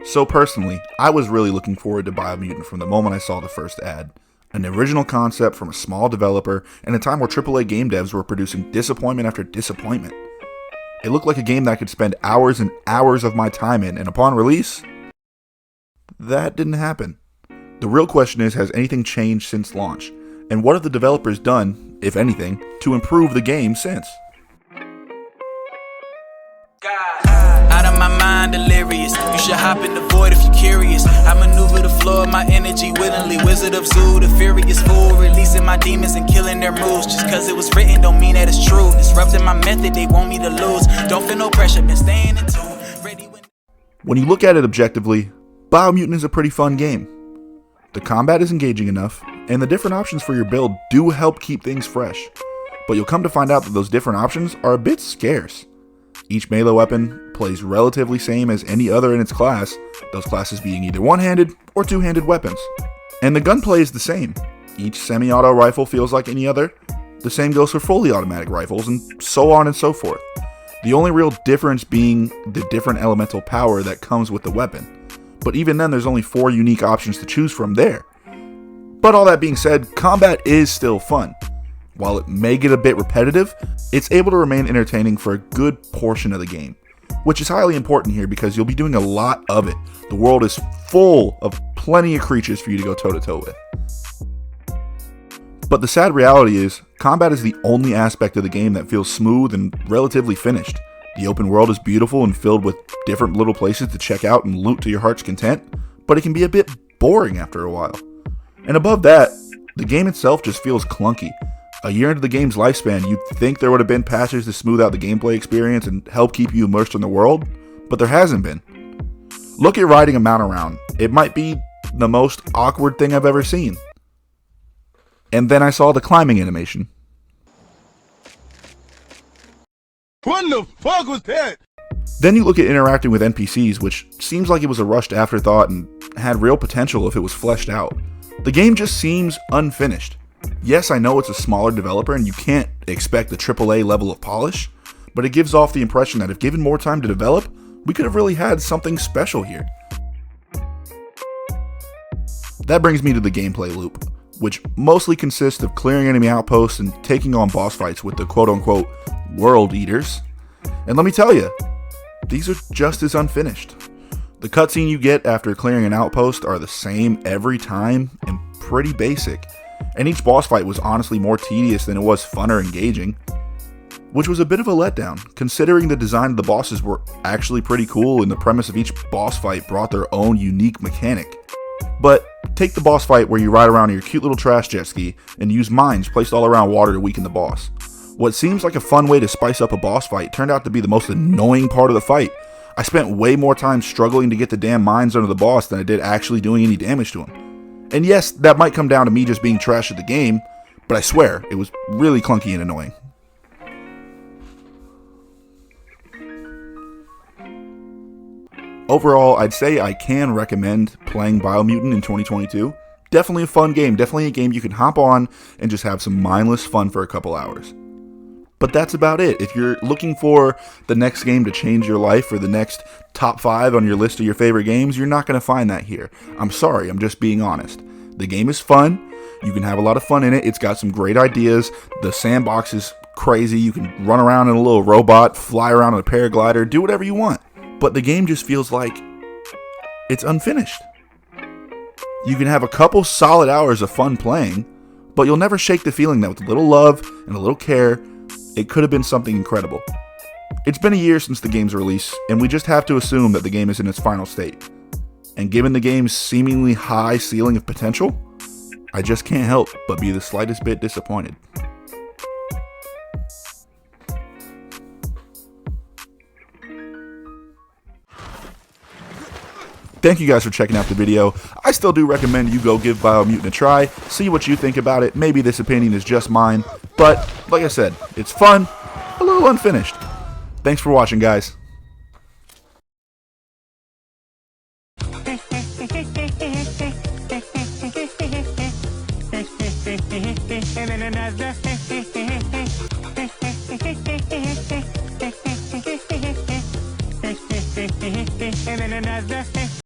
So personally, I was really looking forward to Biomutant from the moment I saw the first ad. An original concept from a small developer in a time where AAA game devs were producing disappointment after disappointment. It looked like a game that I could spend hours and hours of my time in, and upon release, that didn't happen. The real question is, has anything changed since launch? And what have the developers done, if anything, to improve the game since? Out of my mind, delirious. You should hop in the void if you're curious. I maneuver the floor of my energy willingly. Wizard of Zoo, the furious fool, releasing my demons and killing their moves. Just cause it was written don't mean that it's true. Disrupting my method, they want me to lose. Don't feel no pressure, been staying in tune. When you look at it objectively, Biomutant is a pretty fun game. The combat is engaging enough, and the different options for your build do help keep things fresh. But you'll come to find out that those different options are a bit scarce. Each melee weapon plays relatively same as any other in its class, those classes being either one-handed or two-handed weapons. And the gunplay is the same. Each semi-auto rifle feels like any other. The same goes for fully automatic rifles, and so on and so forth. The only real difference being the different elemental power that comes with the weapon. But even then, there's only 4 unique options to choose from there. But all that being said, combat is still fun. While it may get a bit repetitive, it's able to remain entertaining for a good portion of the game, which is highly important here because you'll be doing a lot of it. The world is full of plenty of creatures for you to go toe-to-toe with. But the sad reality is, combat is the only aspect of the game that feels smooth and relatively finished. The open world is beautiful and filled with different little places to check out and loot to your heart's content, but it can be a bit boring after a while. And above that, the game itself just feels clunky. A year into the game's lifespan, you'd think there would have been patches to smooth out the gameplay experience and help keep you immersed in the world, but there hasn't been. Look at riding a mount around. It might be the most awkward thing I've ever seen. And then I saw the climbing animation. What the fuck was that? Then you look at interacting with NPCs, which seems like it was a rushed afterthought and had real potential if it was fleshed out. The game just seems unfinished. Yes, I know it's a smaller developer and you can't expect the AAA level of polish, but it gives off the impression that if given more time to develop, we could have really had something special here. That brings me to the gameplay loop, which mostly consists of clearing enemy outposts and taking on boss fights with the quote-unquote world eaters. And let me tell you, these are just as unfinished. The cutscene you get after clearing an outpost are the same every time and pretty basic. And each boss fight was honestly more tedious than it was fun or engaging, which was a bit of a letdown, considering the design of the bosses were actually pretty cool and the premise of each boss fight brought their own unique mechanic. But take the boss fight where you ride around in your cute little trash jet ski and use mines placed all around water to weaken the boss. What seems like a fun way to spice up a boss fight turned out to be the most annoying part of the fight. I spent way more time struggling to get the damn mines under the boss than I did actually doing any damage to him. And yes, that might come down to me just being trash at the game, but I swear, it was really clunky and annoying. Overall, I'd say I can recommend playing Biomutant in 2022. Definitely a fun game, definitely a game you can hop on and just have some mindless fun for a couple hours. But that's about it. If you're looking for the next game to change your life or the next top 5 on your list of your favorite games, you're not going to find that here. I'm sorry, I'm just being honest. The game is fun. You can have a lot of fun in it. It's got some great ideas. The sandbox is crazy. You can run around in a little robot, fly around in a paraglider, do whatever you want. But the game just feels like it's unfinished. You can have a couple solid hours of fun playing, but you'll never shake the feeling that with a little love and a little care, it could have been something incredible. It's been a year since the game's release, and we just have to assume that the game is in its final state. And given the game's seemingly high ceiling of potential, I just can't help but be the slightest bit disappointed. Thank you guys for checking out the video. I still do recommend you go give Biomutant a try, see what you think about it. Maybe this opinion is just mine, but like I said, it's fun, a little unfinished. Thanks for watching, guys.